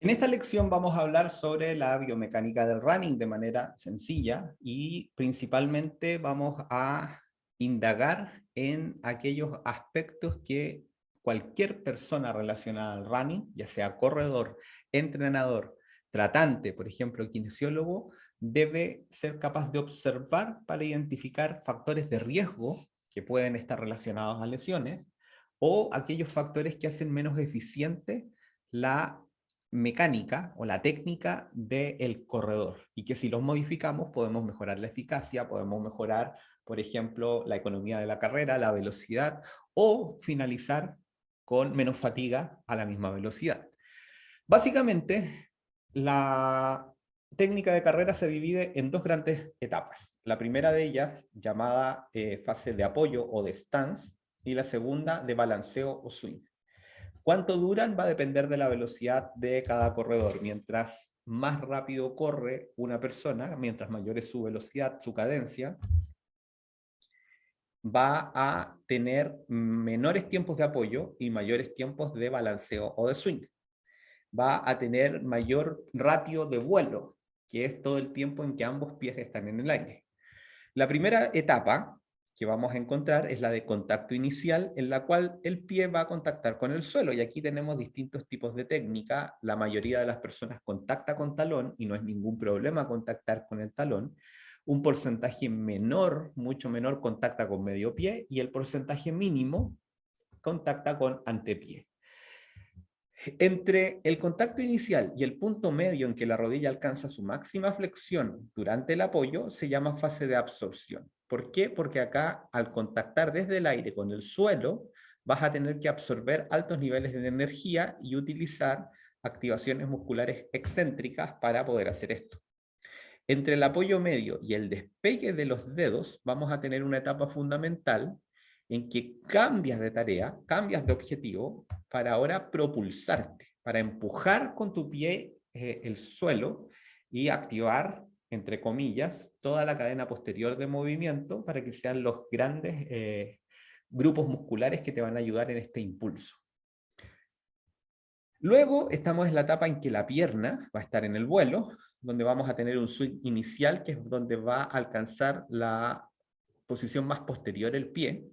En esta lección vamos a hablar sobre la biomecánica del running de manera sencilla y principalmente vamos a indagar en aquellos aspectos que cualquier persona relacionada al running, ya sea corredor, entrenador, tratante, por ejemplo, kinesiólogo, debe ser capaz de observar para identificar factores de riesgo que pueden estar relacionados a lesiones o aquellos factores que hacen menos eficiente la mecánica o la técnica del corredor y que si los modificamos podemos mejorar la eficacia, podemos mejorar, por ejemplo, la economía de la carrera, la velocidad o finalizar con menos fatiga a la misma velocidad. Básicamente, la técnica de carrera se divide en dos grandes etapas. La primera de ellas, llamada fase de apoyo o de stance, y la segunda de balanceo o swing. ¿Cuánto duran? Va a depender de la velocidad de cada corredor. Mientras más rápido corre una persona, mientras mayor es su velocidad, su cadencia, va a tener menores tiempos de apoyo y mayores tiempos de balanceo o de swing. Va a tener mayor ratio de vuelo, que es todo el tiempo en que ambos pies están en el aire. La primera etapa que vamos a encontrar es la de contacto inicial, en la cual el pie va a contactar con el suelo, y aquí tenemos distintos tipos de técnica. La mayoría de las personas contacta con talón, y no es ningún problema contactar con el talón. Un porcentaje menor, mucho menor, contacta con medio pie, y el porcentaje mínimo contacta con antepié. Entre el contacto inicial y el punto medio en que la rodilla alcanza su máxima flexión durante el apoyo se llama fase de absorción. ¿Por qué? Porque acá, al contactar desde el aire con el suelo, vas a tener que absorber altos niveles de energía y utilizar activaciones musculares excéntricas para poder hacer esto. Entre el apoyo medio y el despegue de los dedos vamos a tener una etapa fundamental en que cambias de tarea, cambias de objetivo para ahora propulsarte, para empujar con tu pie el suelo y activar, entre comillas, toda la cadena posterior de movimiento para que sean los grandes grupos musculares que te van a ayudar en este impulso. Luego estamos en la etapa en que la pierna va a estar en el vuelo, donde vamos a tener un swing inicial, que es donde va a alcanzar la posición más posterior el pie.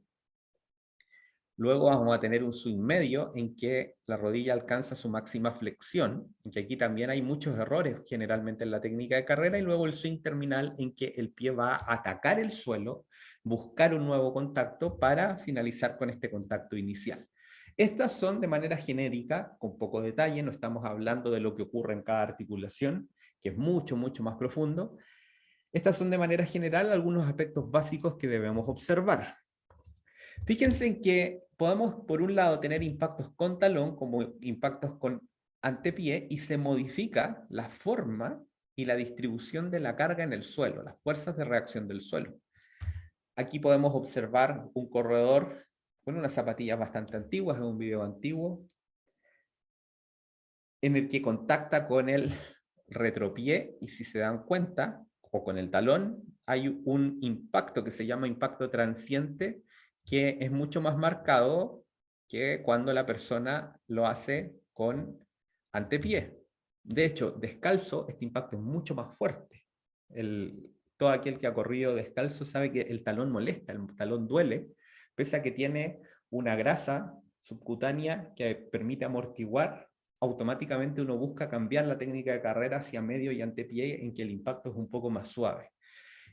Luego vamos a tener un swing medio en que la rodilla alcanza su máxima flexión, en que aquí también hay muchos errores generalmente en la técnica de carrera, y luego el swing terminal en que el pie va a atacar el suelo, buscar un nuevo contacto para finalizar con este contacto inicial. Estas son de manera genérica, con poco detalle, no estamos hablando de lo que ocurre en cada articulación, que es mucho, mucho más profundo. Estas son de manera general algunos aspectos básicos que debemos observar. Fíjense en que podemos, por un lado, tener impactos con talón, como impactos con antepié, y se modifica la forma y la distribución de la carga en el suelo, las fuerzas de reacción del suelo. Aquí podemos observar un corredor con unas zapatillas bastante antiguas, en un video antiguo, en el que contacta con el retropié, y si se dan cuenta, o con el talón, hay un impacto que se llama impacto transiente, que es mucho más marcado que cuando la persona lo hace con antepié. De hecho, descalzo, este impacto es mucho más fuerte. Todo aquel que ha corrido descalzo sabe que el talón molesta, el talón duele, pese a que tiene una grasa subcutánea que permite amortiguar. Automáticamente uno busca cambiar la técnica de carrera hacia medio y antepié, en que el impacto es un poco más suave.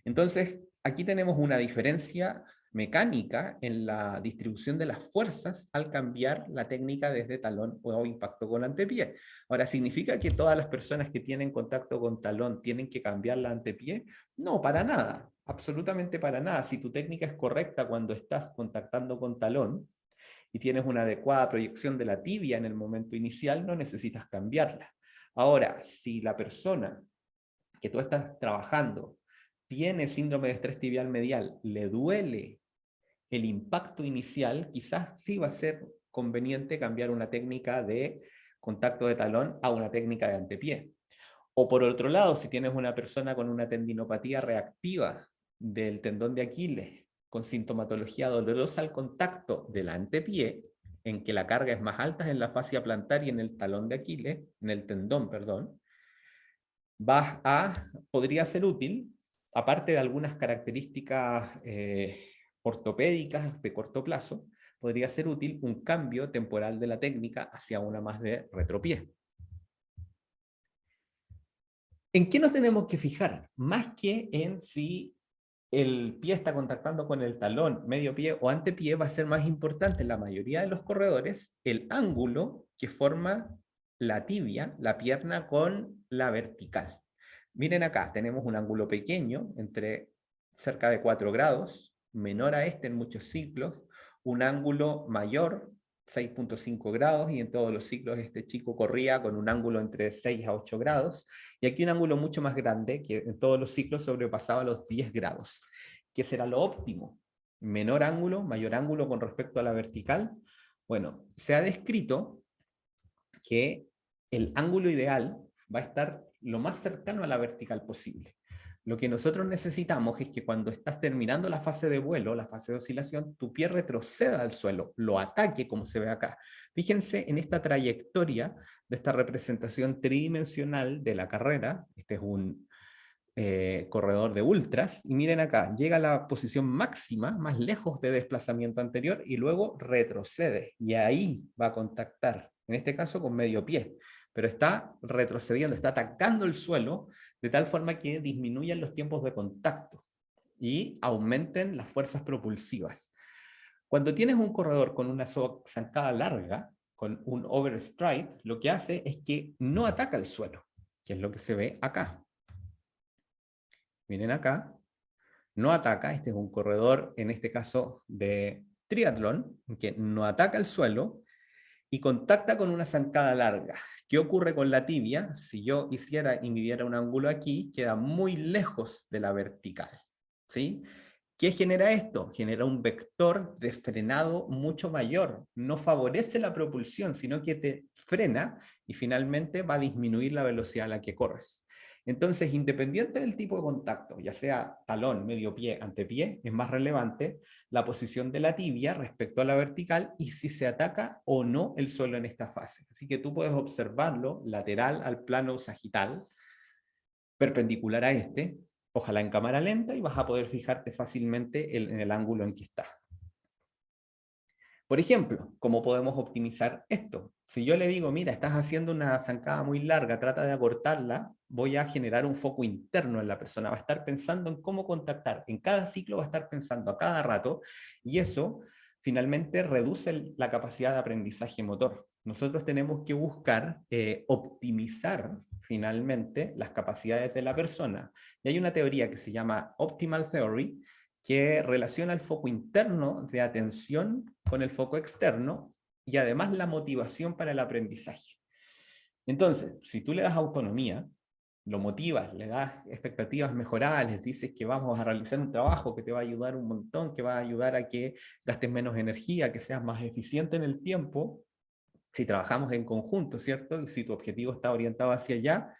Entonces, aquí tenemos una diferencia mecánica en la distribución de las fuerzas al cambiar la técnica desde talón o impacto con antepié. Ahora, ¿significa que todas las personas que tienen contacto con talón tienen que cambiar la antepié? No, para nada, absolutamente para nada. Si tu técnica es correcta cuando estás contactando con talón y tienes una adecuada proyección de la tibia en el momento inicial, no necesitas cambiarla. Ahora, si la persona que tú estás trabajando tiene síndrome de estrés tibial medial, le duele el impacto inicial, quizás sí va a ser conveniente cambiar una técnica de contacto de talón a una técnica de antepié. O por otro lado, si tienes una persona con una tendinopatía reactiva del tendón de Aquiles, con sintomatología dolorosa al contacto del antepié, en que la carga es más alta es en la fascia plantar y en el talón de Aquiles, en el tendón, perdón, podría ser útil, aparte de algunas características ortopédicas de corto plazo, podría ser útil un cambio temporal de la técnica hacia una más de retropié. ¿En qué nos tenemos que fijar? Más que en si el pie está contactando con el talón, medio pie o antepié, va a ser más importante en la mayoría de los corredores el ángulo que forma la tibia, la pierna, con la vertical. Miren acá, tenemos un ángulo pequeño, entre cerca de 4 grados, menor a este en muchos ciclos, un ángulo mayor, 6.5 grados, y en todos los ciclos este chico corría con un ángulo entre 6 a 8 grados, y aquí un ángulo mucho más grande, que en todos los ciclos sobrepasaba los 10 grados. ¿Qué será lo óptimo? Menor ángulo, mayor ángulo con respecto a la vertical. Bueno, se ha descrito que el ángulo ideal va a estar lo más cercano a la vertical posible. Lo que nosotros necesitamos es que cuando estás terminando la fase de vuelo, la fase de oscilación, tu pie retroceda al suelo, lo ataque como se ve acá. Fíjense en esta trayectoria de esta representación tridimensional de la carrera. Este es un corredor de ultras, y miren acá, llega a la posición máxima, más lejos de desplazamiento anterior, y luego retrocede, y ahí va a contactar, en este caso con medio pie, pero está retrocediendo, está atacando el suelo, de tal forma que disminuyan los tiempos de contacto, y aumenten las fuerzas propulsivas. Cuando tienes un corredor con una zancada larga, con un overstride, lo que hace es que no ataca el suelo, que es lo que se ve acá. Miren acá, no ataca, este es un corredor, en este caso de triatlón, que no ataca el suelo y contacta con una zancada larga. ¿Qué ocurre con la tibia? Si yo hiciera y midiera un ángulo aquí, queda muy lejos de la vertical, ¿sí? ¿Qué genera esto? Genera un vector de frenado mucho mayor. No favorece la propulsión, sino que te frena y finalmente va a disminuir la velocidad a la que corres. Entonces, independiente del tipo de contacto, ya sea talón, medio pie, antepié, es más relevante la posición de la tibia respecto a la vertical y si se ataca o no el suelo en esta fase. Así que tú puedes observarlo lateral al plano sagital, perpendicular a este, ojalá en cámara lenta, y vas a poder fijarte fácilmente en el ángulo en que está. Por ejemplo, ¿cómo podemos optimizar esto? Si yo le digo, mira, estás haciendo una zancada muy larga, trata de acortarla, voy a generar un foco interno en la persona, va a estar pensando en cómo contactar, en cada ciclo va a estar pensando a cada rato, y eso finalmente reduce la capacidad de aprendizaje motor. Nosotros tenemos que buscar optimizar finalmente las capacidades de la persona. Y hay una teoría que se llama Optimal Theory, que relaciona el foco interno de atención con el foco externo y además la motivación para el aprendizaje. Entonces, si tú le das autonomía, lo motivas, le das expectativas mejorables, dices que vamos a realizar un trabajo que te va a ayudar un montón, que va a ayudar a que gastes menos energía, que seas más eficiente en el tiempo, si trabajamos en conjunto, ¿cierto? Y si tu objetivo está orientado hacia allá,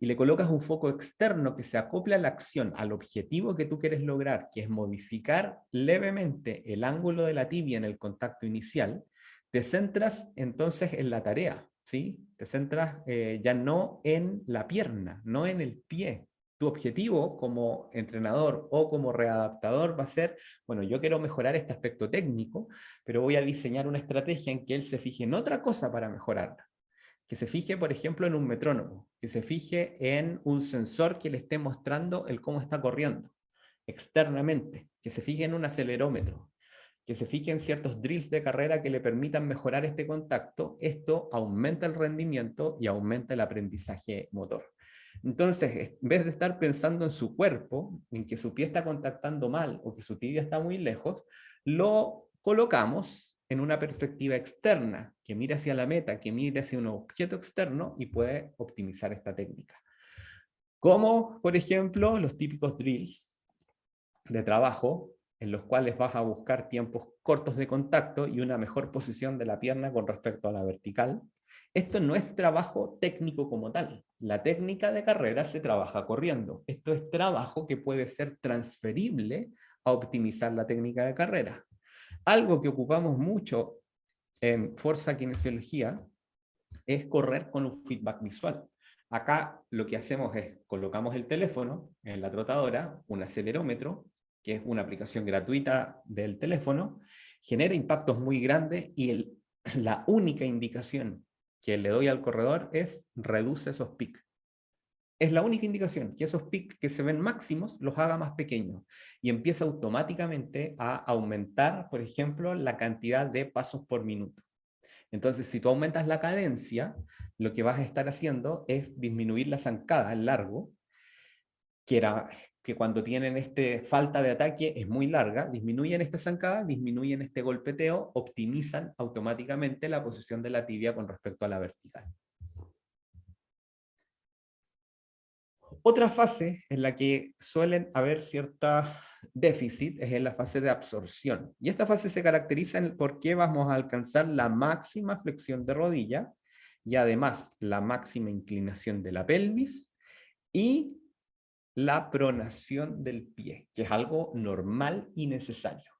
y le colocas un foco externo que se acopla a la acción, al objetivo que tú quieres lograr, que es modificar levemente el ángulo de la tibia en el contacto inicial, te centras entonces en la tarea, ¿sí? Te centras ya no en la pierna, no en el pie. Tu objetivo como entrenador o como readaptador va a ser, bueno, yo quiero mejorar este aspecto técnico, pero voy a diseñar una estrategia en que él se fije en otra cosa para mejorarla. Que se fije, por ejemplo, en un metrónomo, que se fije en un sensor que le esté mostrando el cómo está corriendo externamente, que se fije en un acelerómetro, que se fije en ciertos drills de carrera que le permitan mejorar este contacto. Esto aumenta el rendimiento y aumenta el aprendizaje motor. Entonces, en vez de estar pensando en su cuerpo, en que su pie está contactando mal o que su tibia está muy lejos, lo colocamos en una perspectiva externa, que mire hacia la meta, que mire hacia un objeto externo y puede optimizar esta técnica. Como, por ejemplo, los típicos drills de trabajo, en los cuales vas a buscar tiempos cortos de contacto y una mejor posición de la pierna con respecto a la vertical. Esto no es trabajo técnico como tal. La técnica de carrera se trabaja corriendo. Esto es trabajo que puede ser transferible a optimizar la técnica de carrera. Algo que ocupamos mucho en fuerza kinesiología es correr con un feedback visual. Acá lo que hacemos es colocamos el teléfono en la trotadora, un acelerómetro, que es una aplicación gratuita del teléfono, genera impactos muy grandes y la única indicación que le doy al corredor es reduce esos pics. Es la única indicación, que esos pics que se ven máximos los haga más pequeños y empieza automáticamente a aumentar, por ejemplo, la cantidad de pasos por minuto. Entonces, si tú aumentas la cadencia, lo que vas a estar haciendo es disminuir la zancada, el largo, que cuando tienen falta de ataque es muy larga, disminuyen esta zancada, disminuyen este golpeteo, optimizan automáticamente la posición de la tibia con respecto a la vertical. Otra fase en la que suelen haber cierta déficit es en la fase de absorción. Y esta fase se caracteriza por qué vamos a alcanzar la máxima flexión de rodilla y además la máxima inclinación de la pelvis y la pronación del pie, que es algo normal y necesario.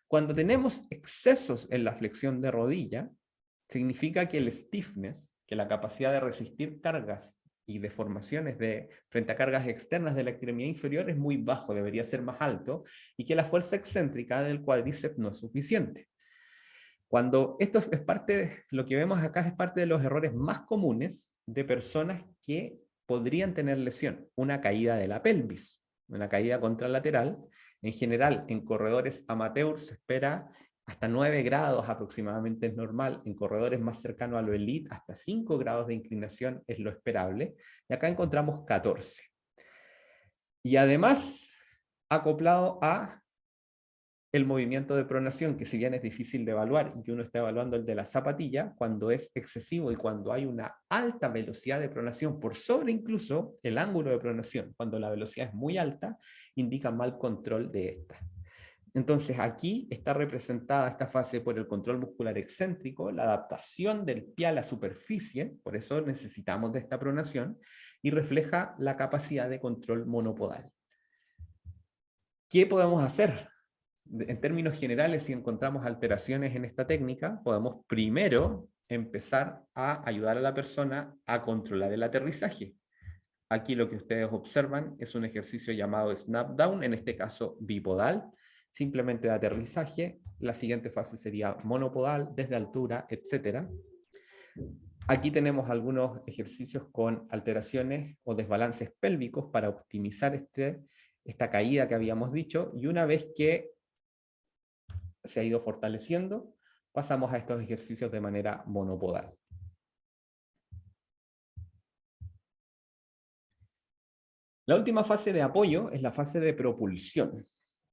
Cuando tenemos excesos en la flexión de rodilla, significa que el stiffness, que la capacidad de resistir cargas y deformaciones frente a cargas externas de la extremidad inferior es muy bajo, debería ser más alto, y que la fuerza excéntrica del cuádriceps no es suficiente. Cuando esto es parte, lo que vemos acá es parte de los errores más comunes de personas que podrían tener lesión, una caída de la pelvis, una caída contralateral. En general, en corredores amateurs se espera hasta 9 grados aproximadamente es normal, en corredores más cercanos a lo elite, hasta 5 grados de inclinación es lo esperable, y acá encontramos 14. Y además, acoplado a el movimiento de pronación, que si bien es difícil de evaluar y que uno está evaluando el de la zapatilla, cuando es excesivo y cuando hay una alta velocidad de pronación, por sobre incluso el ángulo de pronación, cuando la velocidad es muy alta, indica mal control de esta. Entonces aquí está representada esta fase por el control muscular excéntrico, la adaptación del pie a la superficie, por eso necesitamos de esta pronación, y refleja la capacidad de control monopodal. ¿Qué podemos hacer? En términos generales, si encontramos alteraciones en esta técnica, podemos primero empezar a ayudar a la persona a controlar el aterrizaje. Aquí lo que ustedes observan es un ejercicio llamado snap down, en este caso bipodal, simplemente de aterrizaje. La siguiente fase sería monopodal, desde altura, etc. Aquí tenemos algunos ejercicios con alteraciones o desbalances pélvicos para optimizar esta caída que habíamos dicho, y una vez que se ha ido fortaleciendo, pasamos a estos ejercicios de manera monopodal. La última fase de apoyo es la fase de propulsión.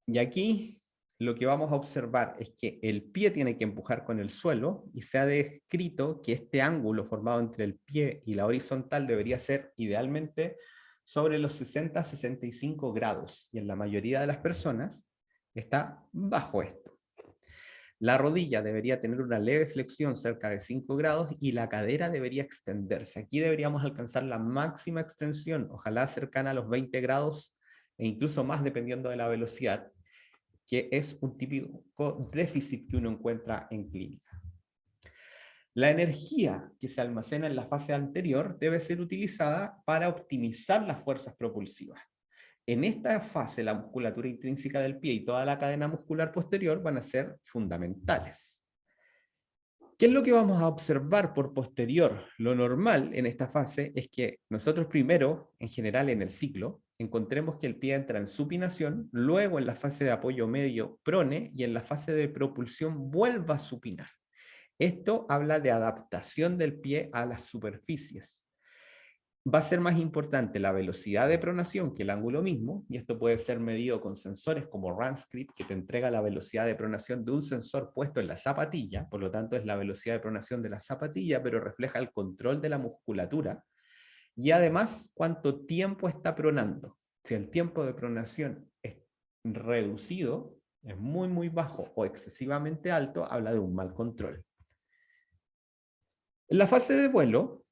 Y aquí lo que vamos a observar es que el pie tiene que empujar con el suelo y se ha descrito que este ángulo formado entre el pie y la horizontal debería ser idealmente sobre los 60-65 grados y en la mayoría de las personas está bajo esto. La rodilla debería tener una leve flexión cerca de 5 grados y la cadera debería extenderse. Aquí deberíamos alcanzar la máxima extensión, ojalá cercana a los 20 grados e incluso más dependiendo de la velocidad, que es un típico déficit que uno encuentra en clínica. La energía que se almacena en la fase anterior debe ser utilizada para optimizar las fuerzas propulsivas. En esta fase, la musculatura intrínseca del pie y toda la cadena muscular posterior van a ser fundamentales. ¿Qué es lo que vamos a observar por posterior? Lo normal en esta fase es que nosotros primero, en general en el ciclo, encontremos que el pie entra en supinación, luego en la fase de apoyo medio prone y en la fase de propulsión vuelva a supinar. Esto habla de adaptación del pie a las superficies. Va a ser más importante la velocidad de pronación que el ángulo mismo, y esto puede ser medido con sensores como RunScript, que te entrega la velocidad de pronación de un sensor puesto en la zapatilla, por lo tanto es la velocidad de pronación de la zapatilla, pero refleja el control de la musculatura, y además cuánto tiempo está pronando. Si el tiempo de pronación es reducido, es muy bajo o excesivamente alto, habla de un mal control. En la fase de vuelo,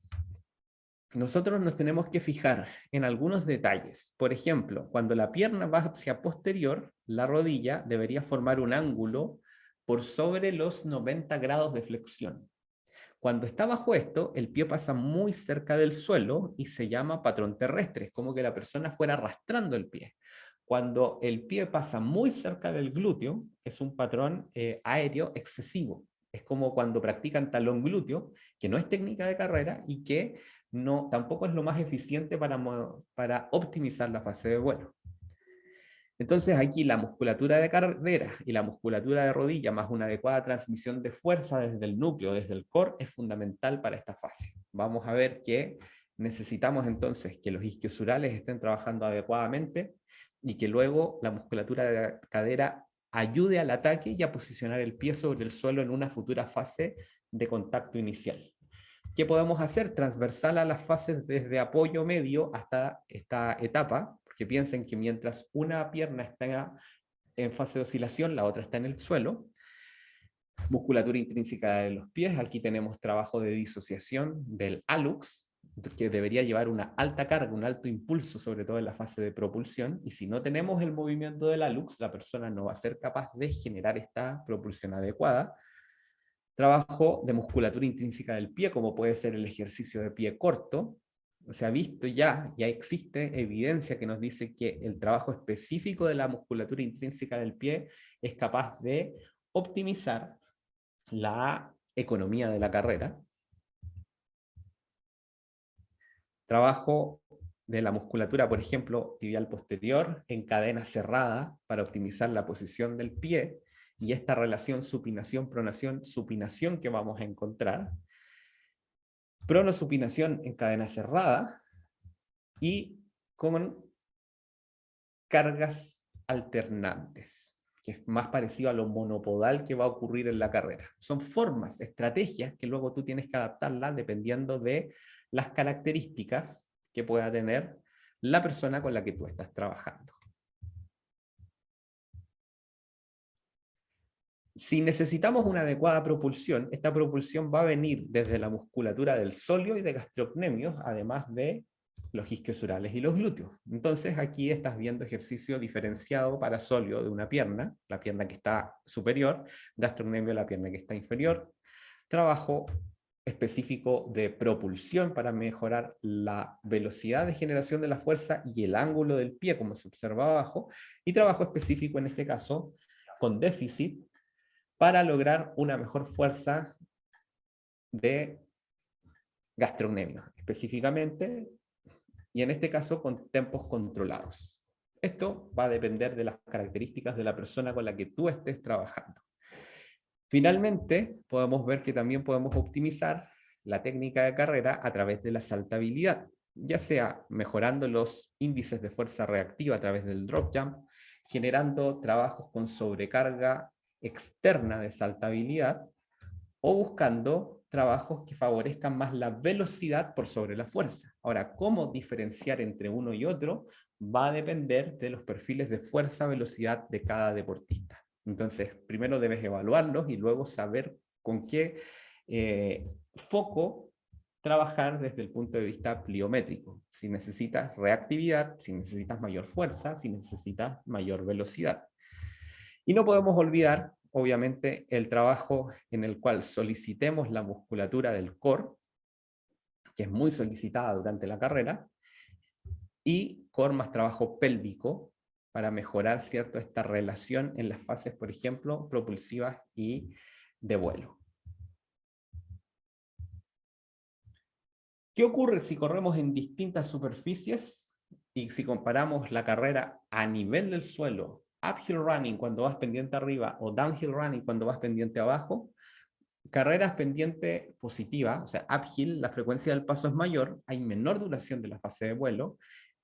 nosotros nos tenemos que fijar en algunos detalles. Por ejemplo, cuando la pierna va hacia posterior, la rodilla debería formar un ángulo por sobre los 90 grados de flexión. Cuando está bajo esto, el pie pasa muy cerca del suelo y se llama patrón terrestre, es como que la persona fuera arrastrando el pie. Cuando el pie pasa muy cerca del glúteo, es un patrón aéreo excesivo. Es como cuando practican talón glúteo, que no es técnica de carrera y que no, tampoco es lo más eficiente para optimizar la fase de vuelo. Entonces aquí la musculatura de cadera y la musculatura de rodilla más una adecuada transmisión de fuerza desde el núcleo, desde el core, es fundamental para esta fase. Vamos a ver que necesitamos entonces que los isquiosurales estén trabajando adecuadamente y que luego la musculatura de cadera ayude al ataque y a posicionar el pie sobre el suelo en una futura fase de contacto inicial. ¿Qué podemos hacer? Transversal a las fases desde apoyo medio hasta esta etapa, porque piensen que mientras una pierna está en fase de oscilación, la otra está en el suelo. Musculatura intrínseca de los pies, aquí tenemos trabajo de disociación del hallux, que debería llevar una alta carga, un alto impulso, sobre todo en la fase de propulsión, y si no tenemos el movimiento del hallux, la persona no va a ser capaz de generar esta propulsión adecuada. Trabajo de musculatura intrínseca del pie, como puede ser el ejercicio de pie corto. Se ha visto ya existe evidencia que nos dice que el trabajo específico de la musculatura intrínseca del pie es capaz de optimizar la economía de la carrera. Trabajo de la musculatura, por ejemplo, tibial posterior en cadena cerrada para optimizar la posición del pie y esta relación supinación-pronación, supinación que vamos a encontrar. Pronosupinación en cadena cerrada y con cargas alternantes, que es más parecido a lo monopodal que va a ocurrir en la carrera. Son formas, estrategias que luego tú tienes que adaptarlas dependiendo de las características que pueda tener la persona con la que tú estás trabajando. Si necesitamos una adecuada propulsión, esta propulsión va a venir desde la musculatura del sóleo y de gastrocnemios, además de los isquiosurales y los glúteos. Entonces aquí estás viendo ejercicio diferenciado para sóleo de una pierna, la pierna que está superior, gastrocnemio la pierna que está inferior, trabajo específico de propulsión para mejorar la velocidad de generación de la fuerza y el ángulo del pie, como se observa abajo, y trabajo específico en este caso con déficit para lograr una mejor fuerza de gastrocnemio, específicamente, y en este caso con tempos controlados. Esto va a depender de las características de la persona con la que tú estés trabajando. Finalmente, podemos ver que también podemos optimizar la técnica de carrera a través de la saltabilidad, ya sea mejorando los índices de fuerza reactiva a través del drop jump, generando trabajos con sobrecarga externa de saltabilidad, o buscando trabajos que favorezcan más la velocidad por sobre la fuerza. Ahora, cómo diferenciar entre uno y otro va a depender de los perfiles de fuerza-velocidad de cada deportista. Entonces, primero debes evaluarlos y luego saber con qué foco trabajar desde el punto de vista pliométrico. Si necesitas reactividad, si necesitas mayor fuerza, si necesitas mayor velocidad. Y no podemos olvidar, obviamente, el trabajo en el cual solicitemos la musculatura del core, que es muy solicitada durante la carrera, y core más trabajo pélvico, para mejorar, ¿cierto?, esta relación en las fases, por ejemplo, propulsivas y de vuelo. ¿Qué ocurre si corremos en distintas superficies y si comparamos la carrera a nivel del suelo, uphill running cuando vas pendiente arriba o downhill running cuando vas pendiente abajo? Carreras pendiente positiva, o sea, uphill, la frecuencia del paso es mayor, hay menor duración de la fase de vuelo.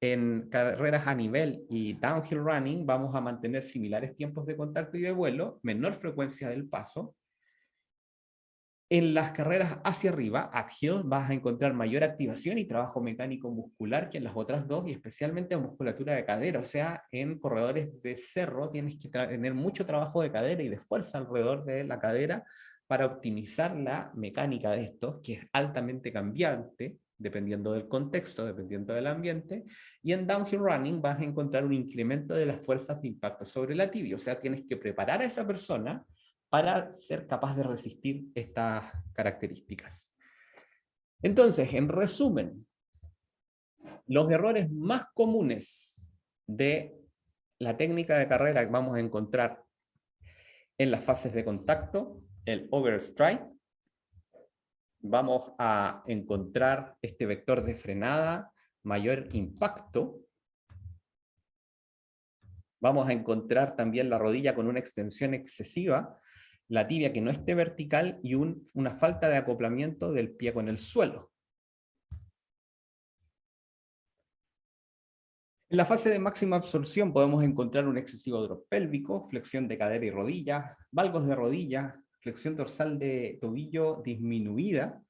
En carreras a nivel y downhill running vamos a mantener similares tiempos de contacto y de vuelo, menor frecuencia del paso. En las carreras hacia arriba, uphill, vas a encontrar mayor activación y trabajo mecánico muscular que en las otras dos, y especialmente en musculatura de cadera. O sea, en corredores de cerro tienes que tener mucho trabajo de cadera y de fuerza alrededor de la cadera para optimizar la mecánica de estos, que es altamente cambiante, dependiendo del contexto, dependiendo del ambiente. Y en downhill running vas a encontrar un incremento de las fuerzas de impacto sobre la tibia. O sea, tienes que preparar a esa persona para ser capaz de resistir estas características. Entonces, en resumen, los errores más comunes de la técnica de carrera que vamos a encontrar en las fases de contacto, el overstride, vamos a encontrar este vector de frenada, mayor impacto. Vamos a encontrar también la rodilla con una extensión excesiva, la tibia que no esté vertical y una falta de acoplamiento del pie con el suelo. En la fase de máxima absorción podemos encontrar un excesivo drop pélvico, flexión de cadera y rodilla, valgos de rodilla, flexión dorsal de tobillo disminuida,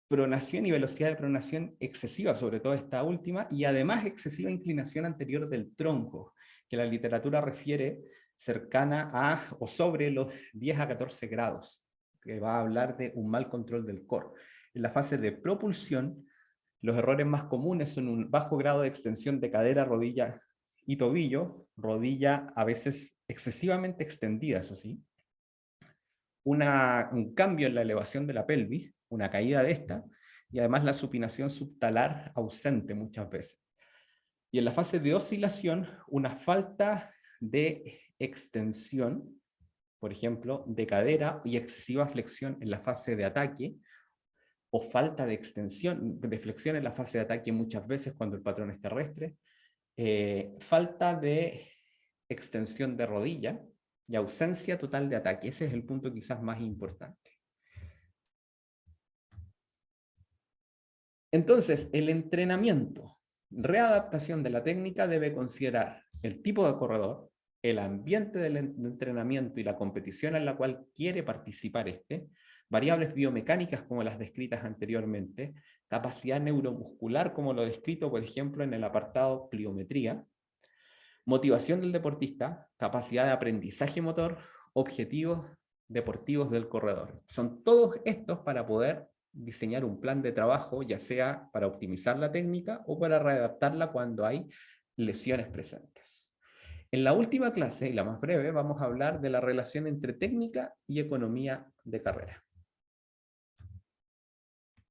pronación y velocidad de pronación excesiva, sobre todo esta última, y además excesiva inclinación anterior del tronco, que la literatura refiere cercana a o sobre los 10 a 14 grados, que va a hablar de un mal control del core. En la fase de propulsión, los errores más comunes son un bajo grado de extensión de cadera, rodilla y tobillo, rodilla a veces excesivamente extendida, eso sí, un cambio en la elevación de la pelvis, una caída de esta, y además la supinación subtalar ausente muchas veces. Y en la fase de oscilación, una falta de extensión, por ejemplo, de cadera y excesiva flexión en la fase de ataque, o falta de extensión, de flexión en la fase de ataque muchas veces cuando el patrón es terrestre, falta de extensión de rodilla y ausencia total de ataque. Ese es el punto quizás más importante. Entonces, el entrenamiento, readaptación de la técnica debe considerar el tipo de corredor, el ambiente del entrenamiento y la competición en la cual quiere participar variables biomecánicas como las descritas anteriormente, capacidad neuromuscular como lo descrito, por ejemplo, en el apartado pliometría, motivación del deportista, capacidad de aprendizaje motor, objetivos deportivos del corredor. Son todos estos para poder diseñar un plan de trabajo, ya sea para optimizar la técnica o para readaptarla cuando hay lesiones presentes. En la última clase, y la más breve, vamos a hablar de la relación entre técnica y economía de carrera.